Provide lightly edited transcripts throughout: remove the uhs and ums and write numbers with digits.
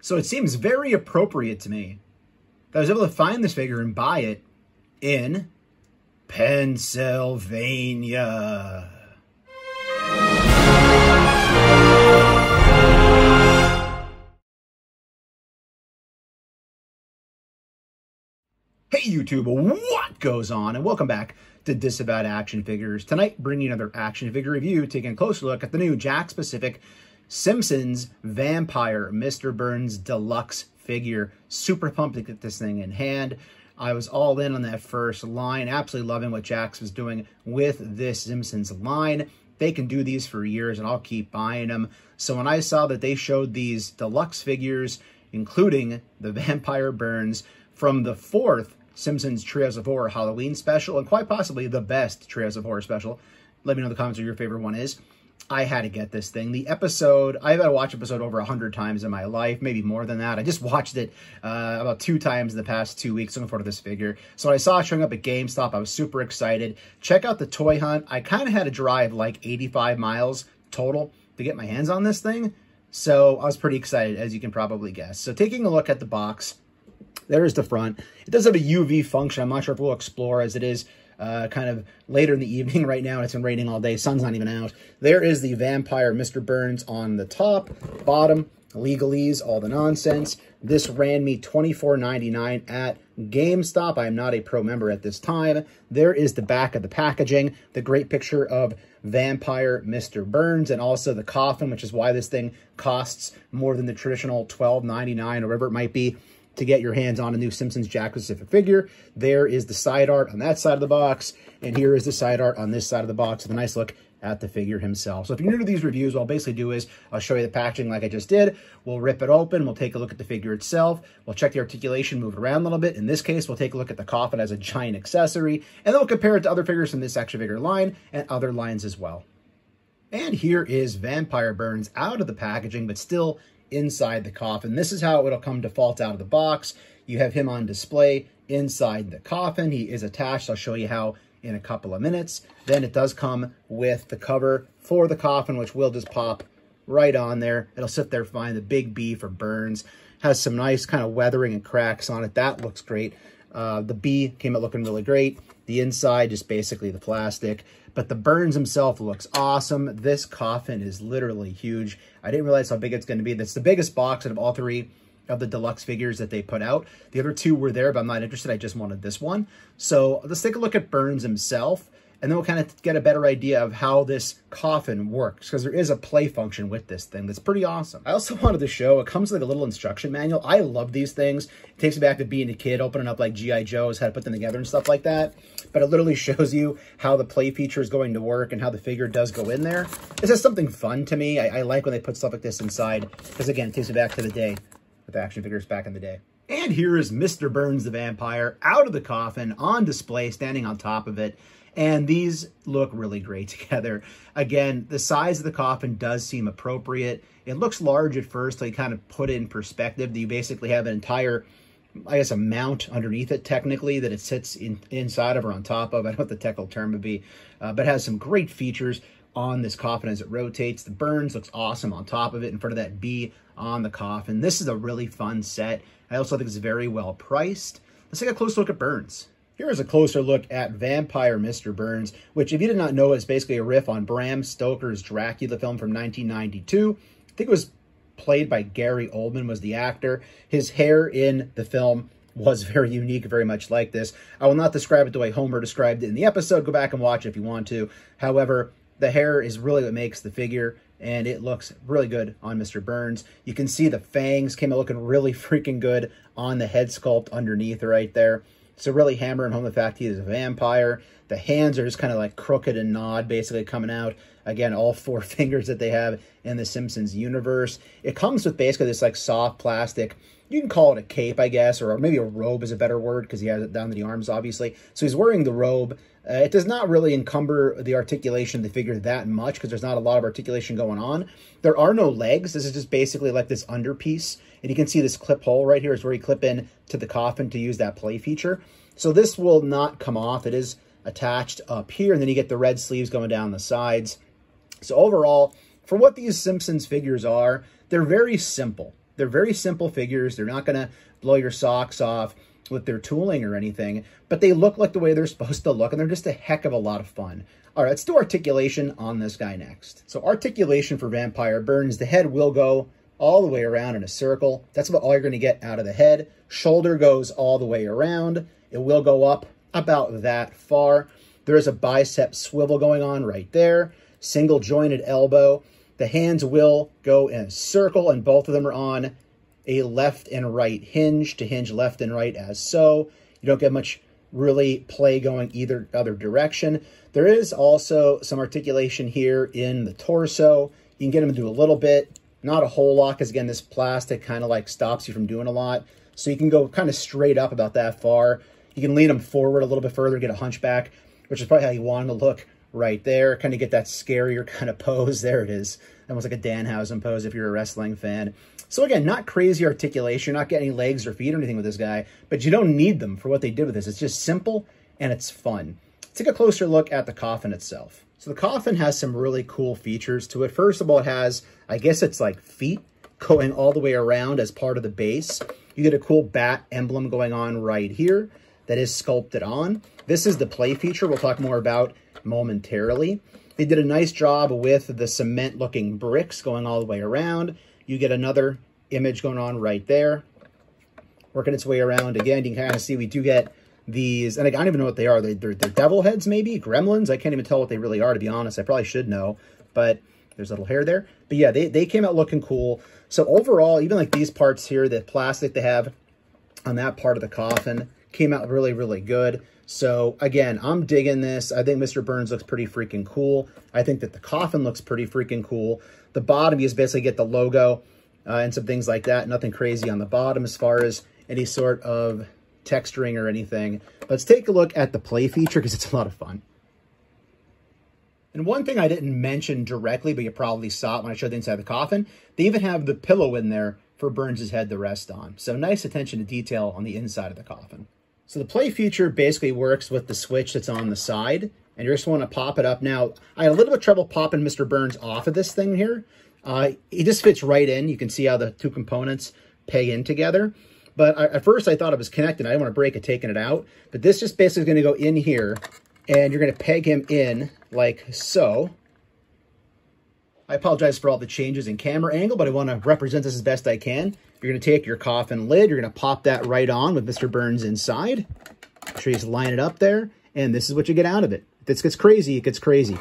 So it seems very appropriate to me that I was able to find this figure and buy it in Pennsylvania. Hey YouTube, what goes on? And welcome back to Disavowed Action Figures. Tonight, bringing another action figure review, taking a closer look at the new Jakks Pacific Simpsons Vampire Mr. Burns Deluxe figure. Super pumped to get this thing in hand. I was all in on that first line. Absolutely loving what Jakks was doing with this Simpsons line. They can do these for years, and I'll keep buying them. So when I saw that they showed these deluxe figures, including the Vampire Burns from the 4th Simpsons Treehouse of Horror Halloween special, and quite possibly the best Treehouse of Horror special. Let me know in the comments what your favorite one is. I had to get this thing. The episode, I've had to watch episode over 100 times in my life, maybe more than that. I just watched it about 2 times in the past 2 weeks. Looking forward to this figure. So when I saw it showing up at GameStop, I was super excited. Check out the toy hunt. I kind of had to drive like 85 miles total to get my hands on this thing. So I was pretty excited, as you can probably guess. So taking a look at the box, there's the front. It does have a UV function. I'm not sure if we'll explore, as it is kind of later in the evening right now, and it's been raining all day. Sun's not even out. There is the Vampire Mr. Burns on the top. Bottom, legalese, all the nonsense. This ran me $24.99 at GameStop. I am not a pro member at this time. There is the back of the packaging, the great picture of Vampire Mr. Burns, and also the coffin, which is why this thing costs more than the traditional $12.99 or whatever it might be to get your hands on a new Simpsons Jakks Pacific figure. There is the side art on that side of the box, and here is the side art on this side of the box with a nice look at the figure himself. So if you're new to these reviews, what I'll basically do is I'll show you the packaging like I just did. We'll rip it open. We'll take a look at the figure itself. We'll check the articulation, move it around a little bit. In this case, we'll take a look at the coffin as a giant accessory, and then we'll compare it to other figures from this action figure line and other lines as well. And here is Vampire Burns out of the packaging, but still inside the coffin. This is how it'll come default out of the box. You have him on display inside the coffin. He is attached. I'll show you how in a couple of minutes. Then it does come with the cover for the coffin, which will just pop right on there. It'll sit there fine. The big B for Burns has some nice kind of weathering and cracks on it. That looks great. The B came out looking really great. The inside, just basically the plastic. But the Burns himself looks awesome. This coffin is literally huge. I didn't realize how big it's going to be. That's the biggest box out of all 3 of the deluxe figures that they put out. The other 2 were there, but I'm not interested. I just wanted this one. So let's take a look at Burns himself, and then we'll kind of get a better idea of how this coffin works, because there is a play function with this thing that's pretty awesome. I also wanted to show, it comes with like a little instruction manual. I love these things. It takes me back to being a kid, opening up like G.I. Joes, how to put them together and stuff like that. But it literally shows you how the play feature is going to work and how the figure does go in there. This is something fun to me. I like when they put stuff like this inside, because again, it takes me back to the day with action figures back in the day. And here is Mr. Burns the Vampire out of the coffin on display, standing on top of it. And these look really great together. Again, the size of the coffin does seem appropriate. It looks large at first, so you kind of put it in perspective. You basically have an entire, I guess, a mount underneath it, technically, that it sits inside of or on top of. I don't know what the technical term would be, but it has some great features on this coffin as it rotates. The Burns looks awesome on top of it, in front of that B on the coffin. This is a really fun set. I also think it's very well priced. Let's take a close look at Burns. Here is a closer look at Vampire Mr. Burns, which, if you did not know, is basically a riff on Bram Stoker's Dracula film from 1992. I think it was played by Gary Oldman, was the actor. His hair in the film was very unique, very much like this. I will not describe it the way Homer described it in the episode. Go back and watch it if you want to. However, the hair is really what makes the figure, and it looks really good on Mr. Burns. You can see the fangs came out looking really freaking good on the head sculpt underneath right there. So really hammering home the fact he is a vampire. The hands are just kind of like crooked and gnawed, basically coming out. Again, all 4 fingers that they have in the Simpsons universe. It comes with basically this like soft plastic. You can call it a cape, I guess, or maybe a robe is a better word, because he has it down to the arms, obviously. So he's wearing the robe. It does not really encumber the articulation of the figure that much, because there's not a lot of articulation going on. There are no legs. This is just basically like this underpiece. And you can see this clip hole right here is where you clip in to the coffin to use that play feature. So this will not come off. It is attached up here, and then you get the red sleeves going down the sides. So overall, for what these Simpsons figures are, they're very simple. They're very simple figures. They're not going to blow your socks off with their tooling or anything, but they look like the way they're supposed to look, and they're just a heck of a lot of fun. All right, let's do articulation on this guy next. So articulation for Vampire Burns, the head will go all the way around in a circle. That's about all you're going to get out of the head. Shoulder goes all the way around. It will go up about that far. There is a bicep swivel going on right there. Single jointed elbow. The hands will go in a circle, and both of them are on a left and right hinge to hinge left and right as so. You don't get much really play going either other direction. There is also some articulation here in the torso. You can get them to do a little bit, not a whole lot, because again, this plastic kind of like stops you from doing a lot. So you can go kind of straight up about that far. You can lean them forward a little bit further, get a hunchback, which is probably how you want them to look right there. Kind of get that scarier kind of pose. There it is. Almost like a Danhausen pose if you're a wrestling fan. So again, not crazy articulation. You're not getting any legs or feet or anything with this guy, but you don't need them for what they did with this. It's just simple and it's fun. Let's take a closer look at the coffin itself. So the coffin has some really cool features to it. First of all, it has, I guess it's like feet going all the way around as part of the base. You get a cool bat emblem going on right here that is sculpted on. This is the play feature we'll talk more about momentarily. They did a nice job with the cement looking bricks going all the way around. You get another image going on right there, working its way around. Again, you can kind of see we do get these, and I don't even know what they are. They're devil heads, maybe? Gremlins? I can't even tell what they really are, to be honest. I probably should know, but there's a little hair there. But yeah, they came out looking cool. So overall, even like these parts here, the plastic they have on that part of the coffin came out really, really good. So again, I'm digging this. I think Mr. Burns looks pretty freaking cool. I think that the coffin looks pretty freaking cool. The bottom, you just basically get the logo and some things like that. Nothing crazy on the bottom as far as any sort of texturing or anything. Let's take a look at the play feature because it's a lot of fun. And one thing I didn't mention directly, but you probably saw it when I showed the inside of the coffin, they even have the pillow in there for Burns' head to rest on. So nice attention to detail on the inside of the coffin. So the play feature basically works with the switch that's on the side, and you just want to pop it up. Now, I had a little bit of trouble popping Mr. Burns off of this thing here. It just fits right in. You can see how the two components peg in together. But at first I thought it was connected. I didn't want to break it taking it out. But this just basically is going to go in here, and you're going to peg him in like so. I apologize for all the changes in camera angle, but I want to represent this as best I can. You're going to take your coffin lid. You're going to pop that right on with Mr. Burns inside. Make sure you just line it up there. And this is what you get out of it. If this gets crazy, it gets crazy.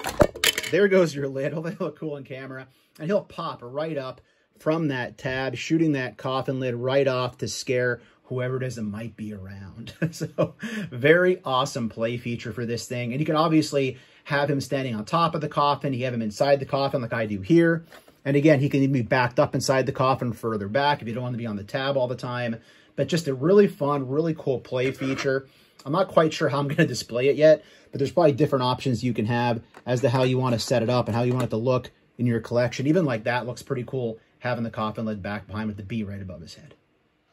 There goes your lid. Hopefully it'll look cool on camera. And he'll pop right up from that tab, shooting that coffin lid right off to scare whoever it is that might be around. So very awesome play feature for this thing. And you can obviously have him standing on top of the coffin. You have him inside the coffin like I do here. And again, he can even be backed up inside the coffin further back if you don't want to be on the tab all the time. But just a really fun, really cool play feature. I'm not quite sure how I'm going to display it yet, but there's probably different options you can have as to how you want to set it up and how you want it to look in your collection. Even like that looks pretty cool, having the coffin lid back behind with the B right above his head.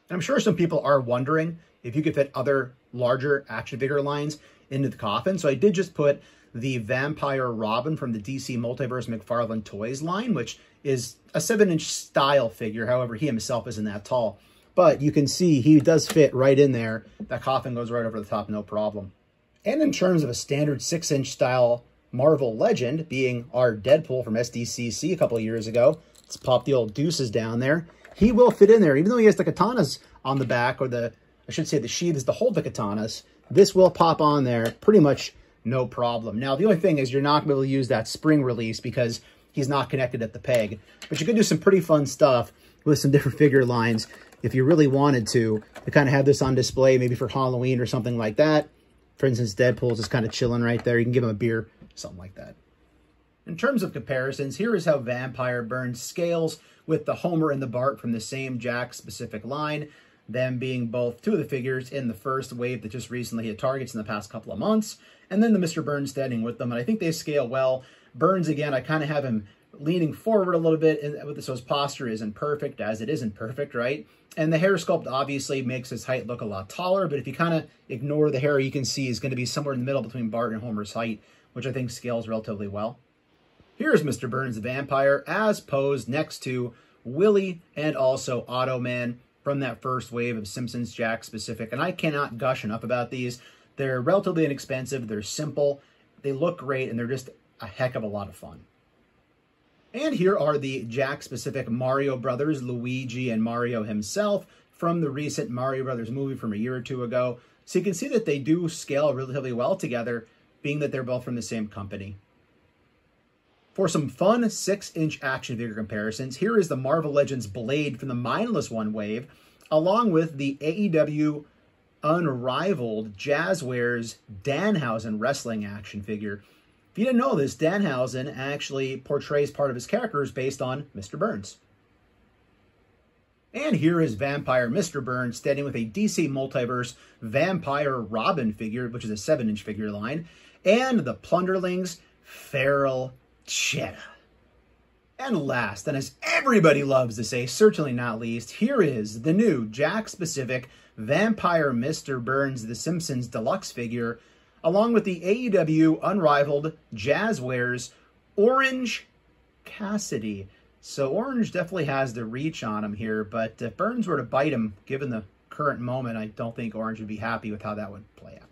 And I'm sure some people are wondering if you could fit other larger action figure lines into the coffin. So I did just put the Vampire Robin from the DC Multiverse McFarlane Toys line, which is a 7-inch style figure. However, he himself isn't that tall. But you can see he does fit right in there. That coffin goes right over the top, no problem. And in terms of a standard 6-inch style Marvel legend, being our Deadpool from SDCC a couple of years ago, let's pop the old deuces down there. He will fit in there, even though he has the katanas on the back, or the, I should say the sheaths to hold the katanas. This will pop on there pretty much no problem. Now, the only thing is you're not going to be able to use that spring release because he's not connected at the peg. But you can do some pretty fun stuff with some different figure lines if you really wanted to kind of have this on display, maybe for Halloween or something like that. For instance, Deadpool's just kind of chilling right there. You can give him a beer, something like that. In terms of comparisons, here is how Vampire Burns scales with the Homer and the Bart from the same Jakks Pacific line, them being both two of the figures in the first wave that just recently hit targets in the past couple of months, and then the Mr. Burns standing with them, and I think they scale well. Burns, again, I kind of have him leaning forward a little bit, so his posture isn't perfect, as it isn't perfect, right? And the hair sculpt obviously makes his height look a lot taller, but if you kind of ignore the hair, you can see he's going to be somewhere in the middle between Bart and Homer's height, which I think scales relatively well. Here's Mr. Burns the Vampire as posed next to Willie, and also Automan from that first wave of Simpsons Jakks Pacific. And I cannot gush enough about these. They're relatively inexpensive, they're simple, they look great, and they're just a heck of a lot of fun. And here are the Jakks Pacific Mario Brothers, Luigi and Mario himself, from the recent Mario Brothers movie from a year or two ago. So you can see that they do scale relatively well together, being that they're both from the same company. For some fun 6-inch action figure comparisons, here is the Marvel Legends Blade from the Mindless One wave, along with the AEW Unrivaled Jazzwares Danhausen wrestling action figure. If you didn't know this, Danhausen actually portrays part of his characters based on Mr. Burns. And here is Vampire Mr. Burns standing with a DC Multiverse Vampire Robin figure, which is a 7-inch figure line, and the Plunderlings Feral Cheetah. And last, and as everybody loves to say, certainly not least, here is the new Jakks Pacific Vampire Mr. Burns The Simpsons Deluxe figure, along with the AEW Unrivaled Jazzwares Orange Cassidy. So Orange definitely has the reach on him here, but if Burns were to bite him, given the current moment, I don't think Orange would be happy with how that would play out.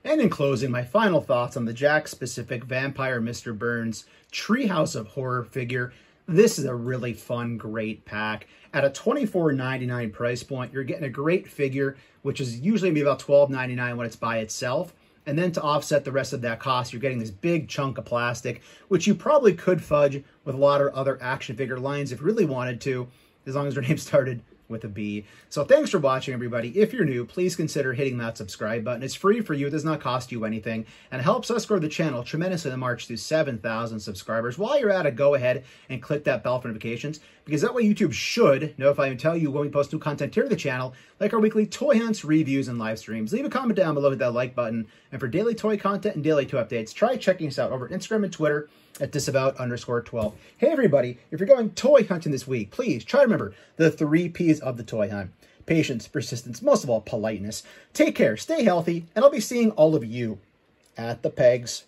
And in closing, my final thoughts on the Jakks Pacific Vampire Mr. Burns Treehouse of Horror figure. This is a really fun, great pack. At a $24.99 price point, you're getting a great figure, which is usually maybe about $12.99 when it's by itself. And then to offset the rest of that cost, you're getting this big chunk of plastic, which you probably could fudge with a lot of other action figure lines if you really wanted to, as long as their name started with a B. So thanks for watching, everybody. If you're new, please consider hitting that subscribe button. It's free for you. It does not cost you anything, and it helps us grow the channel tremendously in the march to 7,000 subscribers. While you're at it, go ahead and click that bell for notifications, because that way YouTube should notify you and tell you when we post new content here to the channel, like our weekly toy hunts, reviews, and live streams. Leave a comment down below with that like button. And for daily toy content and daily toy updates, try checking us out over at Instagram and Twitter at Disavowed_12. Hey everybody, if you're going toy hunting this week, please try to remember the 3 P's of the toy hunt. Patience, persistence, most of all, politeness. Take care, stay healthy, and I'll be seeing all of you at the pegs.